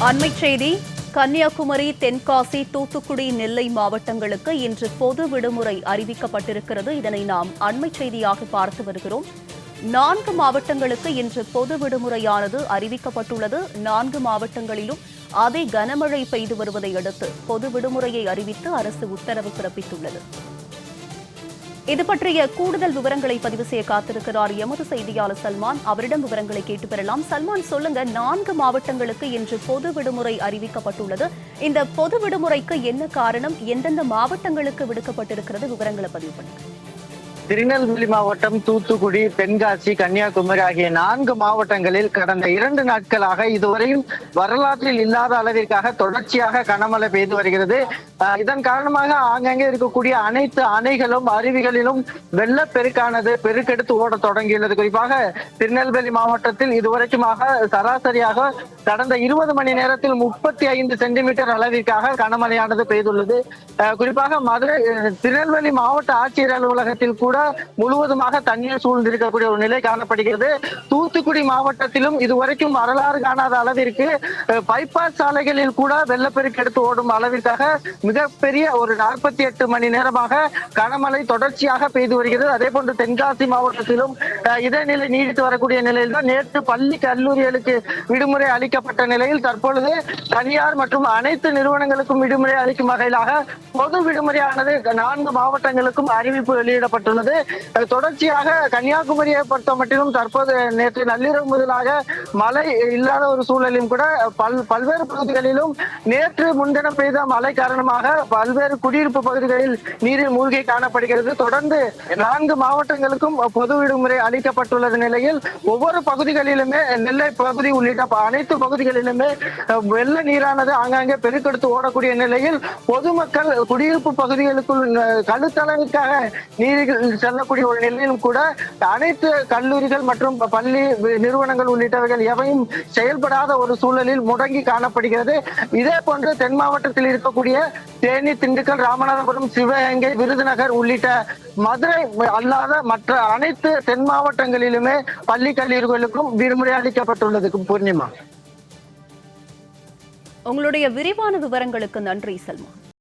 அண்மைச் செய்தி. கன்னியாகுமரி, தென்காசி, தூத்துக்குடி, நெல்லை மாவட்டங்களுக்கு இன்று பொது விடுமுறை அறிவிக்கப்பட்டிருக்கிறது. இதனை நாம் அண்மைச் செய்தியாக பார்த்து வருகிறோம். 4 மாவட்டங்களுக்கு இன்று பொது விடுமுறையானது அறிவிக்கப்பட்டுள்ளது. 4 மாவட்டங்களிலும் அதே கனமழை பெய்து வருவதை அடுத்து பொது விடுமுறையை அறிவித்து அரசு உத்தரவு பிறப்பித்துள்ளது. இது பற்றிய கூடுதல் விவரங்களை பதிவு செய்ய காத்திருக்கிறார் எமது செய்தியாளர் சல்மான். அவரிடம் விவரங்களை கேட்டு பெறலாம். சல்மான், சொல்லுங்க, 4 மாவட்டங்களுக்கு இன்று பொது விடுமுறை அறிவிக்கப்பட்டுள்ளது. இந்த பொது விடுமுறைக்கு என்ன காரணம்? எந்தெந்த மாவட்டங்களுக்கு விடுக்கப்பட்டிருக்கிறது? விவரங்களை பதிவு பண்ணுங்க. திருநெல்வேலி மாவட்டம், தூத்துக்குடி, தென்காசி, கன்னியாகுமரி ஆகிய 4 மாவட்டங்களில் கடந்த 2 நாட்களாக இதுவரையும் வரலாற்றில் இல்லாத அளவிற்காக தொடர்ச்சியாக கனமழை பெய்து வருகிறது. இதன் காரணமாக ஆங்காங்கே இருக்கக்கூடிய அனைத்து அணைகளும் அருவிகளிலும் வெள்ளப்பெருக்கானது பெருக்கெடுத்து ஓட தொடங்கியுள்ளது. குறிப்பாக திருநெல்வேலி மாவட்டத்தில் இதுவரைக்குமாக சராசரியாக கடந்த 20 மணி நேரத்தில் 35 சென்டிமீட்டர் அளவிற்காக கனமழையானது பெய்துள்ளது. குறிப்பாக மதுரை திருநெல்வேலி மாவட்ட ஆட்சியர் அலுவலகத்தில் கூட முழுவதுமாக தண்ணீர் சூழ்ந்திருக்கக்கூடிய ஒரு நிலை காணப்படுகிறது. தூத்துக்குடி மாவட்டத்திலும் இதுவரைக்கும் வரலாறு காணாத அளவிற்கு பைபாஸ் சாலைகளில் கூட வெள்ளப்பெருக்கு எடுத்து ஓடும் அளவிற்காக மிகப்பெரிய ஒரு 48 மணி நேரமாக கனமழை தொடர்ச்சியாக பெய்து வருகிறது. அதே போன்று தென்காசி மாவட்டத்திலும் இதே நிலை நீடித்து வரக்கூடிய நிலையில் தான் நேற்று பள்ளி கல்லூரிகளுக்கு விடுமுறை அளிக்கப்பட்ட நிலையில் தற்பொழுது தனியார் மற்றும் அனைத்து நிறுவனங்களுக்கும் விடுமுறை அளிக்கும் வகையிலாக பொது விடுமுறையானது 4 மாவட்டங்களுக்கும் அறிவிப்பு வெளியிடப்பட்டுள்ளது. தொடர்ச்சியாக கன்னியாகுமரியை பொறுத்த மட்டிலும் தற்போது நேற்று நள்ளிரவு முதலாக மழை இல்லாத ஒரு சூழலிலும் கூட பல்வேறு பகுதிகளிலும் நேற்று முன்தினம் பெய்த மழை காரணமாக பல்வேறு குடியிருப்பு பகுதிகளில் நீரில் மூழ்கி காணப்படுகிறது. தொடர்ந்து 4 மாவட்டங்களுக்கும் பொது விடுமுறை அளிக்கப்பட்டுள்ள நிலையில் ஒவ்வொரு பகுதிகளிலுமே நெல்லை பகுதி உள்ளிட்ட அனைத்து பகுதிகளிலுமே வெள்ள நீரானது ஆங்காங்கே பெருக்கெடுத்து ஓடக்கூடிய நிலையில் பொதுமக்கள் குடியிருப்பு பகுதிகளுக்குள் கழுத்தளவிற்காக நீரில் செல்லக்கூடிய ஒரு நிலையிலும் கூட அனைத்து கல்லூரிகள் மற்றும் பள்ளி நிறுவனங்கள் உள்ளிட்டவைகள் எவையும் செயல்படாத ஒரு சூழலில் முடங்கி காணப்படுகிறது. இதே போன்று தென் மாவட்டத்தில் இருக்கக்கூடிய தேனி, திண்டுக்கல், ராமநாதபுரம், சிவகங்கை, விருதுநகர் உள்ளிட்ட மதுரை அல்லாத மற்ற அனைத்து தென் மாவட்டங்களிலுமே பள்ளி கல்லூரிகளுக்கும் விடுமுறை அளிக்கப்பட்டுள்ளது. பூர்ணிமா, உங்களுடைய விரிவான விவரங்களுக்கு நன்றி சல்மான்.